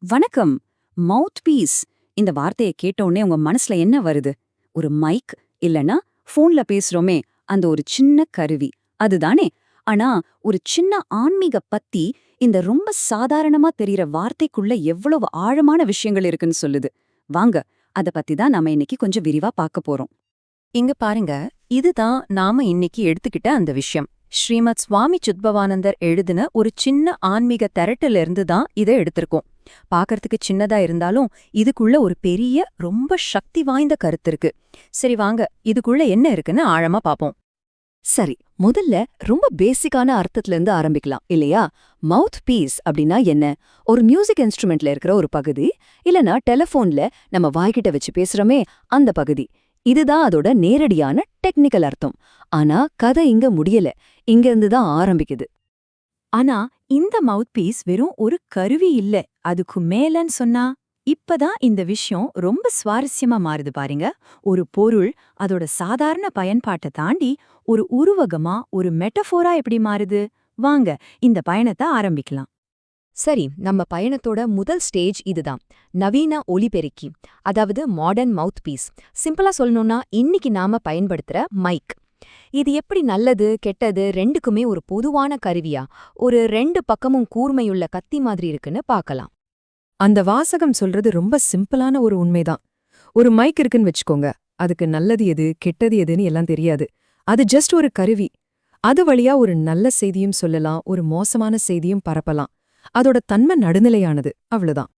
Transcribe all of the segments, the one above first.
வணக்கம். மவுத் பீஸ் இந்த வார்த்தையை கேட்டவுடனே உங்க மனசுல என்ன வருது? ஒரு மைக் இல்லனா ஃபோன்ல பேசுறோமே அந்த ஒரு சின்ன கருவி அதுதானே? ஆனா ஒரு சின்ன ஆன்மீக பத்தி இந்த ரொம்ப சாதாரணமா தெரியற வார்த்தைக்குள்ள எவ்வளவு ஆழமான விஷயங்கள் இருக்குன்னு சொல்லுது. வாங்க அத பத்தி தான் நாம இன்னைக்கு கொஞ்சம் விரிவா பார்க்க போறோம். இங்க பாருங்க, இதுதான் நாம இன்னைக்கு எடுத்துக்கிட்ட அந்த விஷயம். ஸ்ரீமத் சுவாமி சுத்பவானந்தர் எழுதின ஒரு சின்ன ஆன்மீக திரட்டுல இருந்து தான் இதை எடுத்திருக்கோம். பார்க்கறதுக்கு சின்னதா இருந்தாலும் இதுக்குள்ள ஒரு பெரிய ரொம்ப சக்தி வாய்ந்த கருத்து இருக்கு. சரி வாங்க, இதுக்குள்ள என்ன இருக்குன்னு ஆழமா பாப்போம். சரி, முதல்ல ரொம்ப பேசிக்கான அர்த்தத்துல இருந்து ஆரம்பிக்கலாம் இல்லையா? மவுத் பீஸ் அப்படின்னா என்ன? ஒரு மியூசிக் இன்ஸ்ட்ருமெண்ட்ல இருக்கிற ஒரு பகுதி, இல்லனா டெலிஃபோன்ல நம்ம வாய்கிட்ட வச்சு பேசுறோமே அந்த பகுதி. இதுதான் அதோட நேரடியான டெக்னிக்கல் அர்த்தம். ஆனா கதை இங்க முடியல, இங்க இருந்து தான் ஆரம்பிக்குது. ஆனா இந்த மவுத் பீஸ் வெறும் ஒரு கருவி இல்ல, அதுக்கு மேலன்னு சொன்னா இப்பதான் இந்த விஷயம் ரொம்ப சுவாரஸ்யமா மாறுது பாருங்க. ஒரு பொருள் அதோட சாதாரண பயன்பாட்டை தாண்டி ஒரு உருவகமா, ஒரு மெட்டஃபோரா எப்படி மாறுது? வாங்க இந்த பயணத்தை ஆரம்பிக்கலாம். சரி, நம்ம பயணத்தோட முதல் ஸ்டேஜ் இதுதான். நவீன ஒலிபெருக்கி, அதாவது மாடர்ன் மவுத் பீஸ். சிம்பிளா சொல்லணும்னா இன்னைக்கு நாம பயன்படுத்துற மைக். இது எப்படி நல்லது கெட்டது ரெண்டுக்குமே ஒரு பொதுவான கருவியா, ஒரு ரெண்டு பக்கமும் கூர்மையுள்ள கத்தி மாதிரி இருக்குன்னு பார்க்கலாம். அந்த வாசகம் சொல்றது ரொம்ப சிம்பிளான ஒரு உண்மைதான். ஒரு மைக் இருக்குன்னு வச்சுக்கோங்க, அதுக்கு நல்லது எது கெட்டது எதுன்னு எல்லாம் தெரியாது. அது ஜஸ்ட் ஒரு கருவி. அது வழியா ஒரு நல்ல செய்தியும் சொல்லலாம், ஒரு மோசமான செய்தியும் பரப்பலாம். அதோட தன்மை நடுநிலையானது, அவ்வளவுதான்.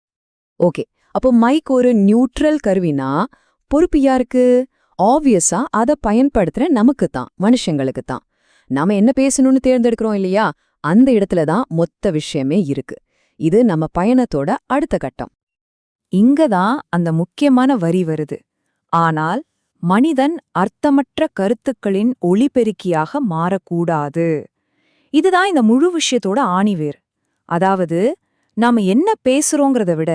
ஓகே, அப்போ மைக் ஒரு நியூட்ரல் கருவினா பொறுப்பு யாருக்கு? ஆப்வியஸா அதை பயன்படுத்துற நமக்கு தான், மனுஷங்களுக்கு தான். நாம என்ன பேசணும்னு தேர்ந்தெடுக்கிறோம் இல்லையா? அந்த இடத்துல தான் மொத்த விஷயமே இருக்கு. இது நம்ம பயணத்தோட அடுத்த கட்டம். இங்கதான் அந்த முக்கியமான வரி வருது. ஆனால் மனிதன் அர்த்தமற்ற கருத்துக்களின் ஒளிபெருக்கியாக மாறக்கூடாது. இதுதான் இந்த முழு விஷயத்தோட ஆணிவேர். அதாவது நாம என்ன பேசுறோங்கிறத விட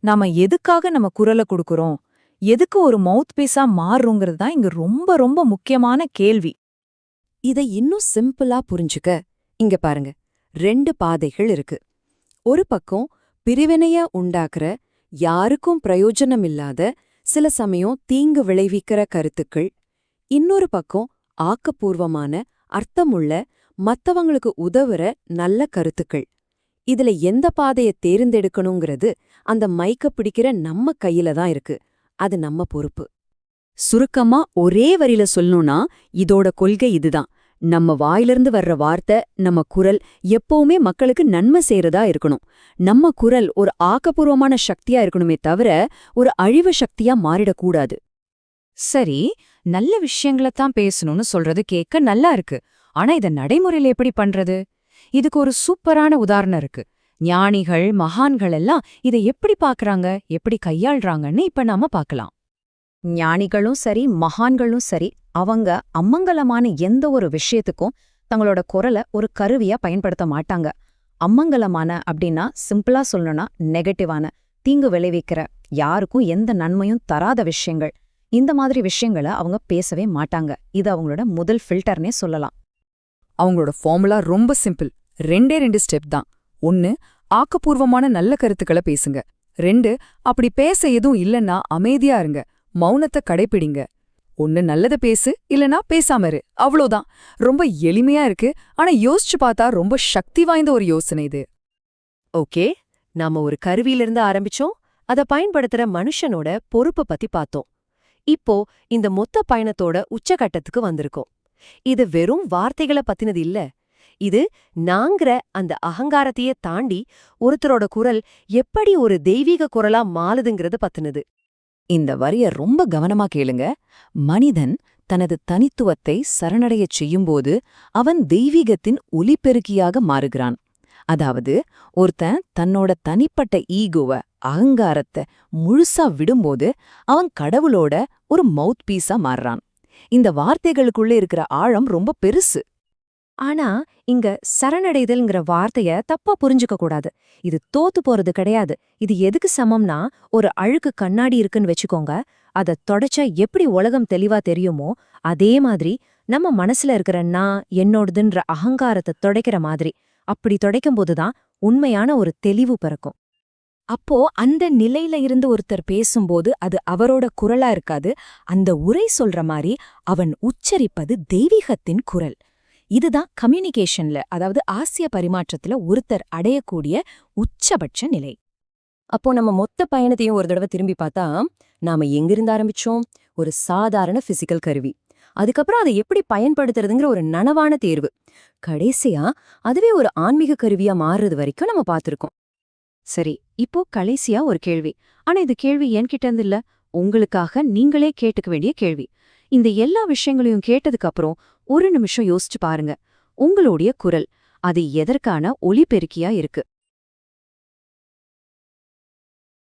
நாம எதுக்காக நம்ம குரலை கொடுக்கறோம், எதுக்கு ஒரு மவுத் பீஸா மாறுறோங்கிறது தான் இங்க ரொம்ப ரொம்ப முக்கியமான கேள்வி. இதை இன்னும் சிம்பிளா புரிஞ்சுக்க இங்க பாருங்க, ரெண்டு பாதைகள் இருக்கு. ஒரு பக்கம் பிரிவினைய உண்டாக்குற, யாருக்கும் பிரயோஜனமில்லாத, சில சமயம் தீங்கு விளைவிக்கிற கருத்துக்கள். இன்னொரு பக்கம் ஆக்கப்பூர்வமான, அர்த்தமுள்ள, மத்தவங்களுக்கு உதவுற நல்ல கருத்துக்கள். இதுல எந்த பாதைய தேர்ந்தெடுக்கணுங்கிறது அந்த மைக்க பிடிக்கிற நம்ம கையில தான் இருக்கு. அது நம்ம பொறுப்பு. சுருக்கமா ஒரே வரியில சொல்லணும்னா இதோட கொள்கை இதுதான். நம்ம வாயிலிருந்து வர்ற வார்த்தை, நம்ம குரல் எப்பவுமே மக்களுக்கு நன்மை செய்யறதா இருக்கணும். நம்ம குரல் ஒரு ஆக்கப்பூர்வமான சக்தியா இருக்கணுமே தவிர ஒரு அழிவு சக்தியா மாறிடக்கூடாது. சரி, நல்ல விஷயங்களைத்தான் பேசணும்னு சொல்றது கேட்க நல்லா இருக்கு. ஆனா இத நடைமுறையில எப்படி பண்றது? இதுக்கு ஒரு சூப்பரான உதாரணம் இருக்கு. ஞானிகள், மகான்கள் எல்லாம் இதை எப்படி பாக்குறாங்க, எப்படி கையாள்றாங்கன்னு இப்ப நாம பார்க்கலாம். ஞானிகளும் சரி, மகான்களும் சரி, அவங்க அமங்கலமான எந்த ஒரு விஷயத்துக்கும் தங்களோட குரலை ஒரு கருவியா பயன்படுத்த மாட்டாங்க. அமங்கலமான அப்படின்னா சிம்பிளா சொல்லணும்னா நெகட்டிவான, தீங்கு விளைவிக்கிற, யாருக்கும் எந்த நன்மையும் தராத விஷயங்கள். இந்த மாதிரி விஷயங்களை அவங்க பேசவே மாட்டாங்க. இது அவங்களோட முதல் ஃபில்டர்னே சொல்லலாம். அவங்களோட ஃபார்முலா ரொம்ப சிம்பிள். ரெண்டே ரெண்டு ஸ்டெப் தான். 1, ஆக்கப்பூர்வமான நல்ல கருத்துக்களை பேசுங்க. 2, அப்படி பேச எதுவும் இல்லன்னா அமைதியா இருங்க, மௌனத்தை கடைப்பிடிங்க. 1 நல்லத பேசு, இல்லனா பேசாம இரு, அவ்வளோதான். ரொம்ப எளிமையா இருக்கு, ஆனா யோசிச்சு பார்த்தா ரொம்ப சக்தி வாய்ந்த ஒரு யோசனை இது. ஓகே, நாம ஒரு கருவியிலிருந்து ஆரம்பிச்சோம், அதை பயன்படுத்துற மனுஷனோட பொறுப்பை பத்தி பார்த்தோம். இப்போ இந்த மொத்த பயணத்தோட உச்சகட்டத்துக்கு வந்திருக்கோம். இது வெறும் வார்த்தைகளை பத்தினது இல்ல. இது நாங்கிற அந்த அகங்காரத்தையே தாண்டி ஒருத்தரோட குரல் எப்படி ஒரு தெய்வீக குரலா மாறுதுங்கிறது பத்தினது. இந்த வரிய ரொம்ப கவனமா கேளுங்க. மனிதன் தனது தனித்துவத்தை சரணடையச் செய்யும்போது அவன் தெய்வீகத்தின் ஒலிபெருக்கியாக மாறுகிறான். அதாவது ஒருத்தன் தன்னோட தனிப்பட்ட ஈகோவ, அகங்காரத்தை முழுசா விடும்போது அவன் கடவுளோட ஒரு மவுத் பீஸா மாறுறான். இந்த வார்த்தைகளுக்குள்ள இருக்கிற ஆழம் ரொம்ப பெருசு. ஆனா இங்க சரணடைதல்ங்கிற வார்த்தைய தப்பா புரிஞ்சுக்க கூடாது. இது தோத்து போறது கிடையாது. இது எதுக்கு சமம்னா, ஒரு அழுக்கு கண்ணாடி இருக்குன்னு வச்சுக்கோங்க. அத தொடச்சா எப்படி உலகம் தெளிவா தெரியுமோ, அதே மாதிரி நம்ம மனசுல இருக்கிற நான், என்னோடதுன்ற அகங்காரத்தை தொடைக்கிற மாதிரி. அப்படி தொடைக்கும்போதுதான் உண்மையான ஒரு தெளிவு பிறக்கும். அப்போ அந்த நிலையில இருந்து ஒருத்தர் பேசும்போது அது அவரோட குரலா இருக்காது, அந்த உரை சொல்ற மாதிரி அவன் உச்சரிப்பது தெய்வீகத்தின் குரல். இதுதான் கம்யூனிகேஷன்ல, அதாவது ஆசிய பரிமாற்றத்துல ஒருத்தர் அடையக்கூடிய உச்சபட்ச நிலை. அப்போ நம்ம மொத்த பயணத்தையும் ஒரு தடவை திரும்பி பார்த்தா, நாம எங்கிருந்து ஆரம்பிச்சோம்? ஒரு சாதாரண பிசிக்கல் கருவி. அதுக்கப்புறம் அதை எப்படி பயன்படுத்துறதுங்கிற ஒரு நனவான தேர்வு. கடைசியா அதுவே ஒரு ஆன்மீக கருவியா மாறுறது வரைக்கும் நம்ம பார்த்திருக்கோம். சரி, இப்போ கடைசியா ஒரு கேள்வி. ஆனா இது கேள்வி என்கிட்ட இருந்து இல்ல, உங்களுக்காக நீங்களே கேட்டுக்க வேண்டிய கேள்வி. இந்த எல்லா விஷயங்களையும் கேட்டதுக்கு அப்புறம் ஒரு நிமிஷம் யோசிச்சு பாருங்க. உங்களுடைய குரல் அது எதற்கான ஒலிபெருக்கியா இருக்கு?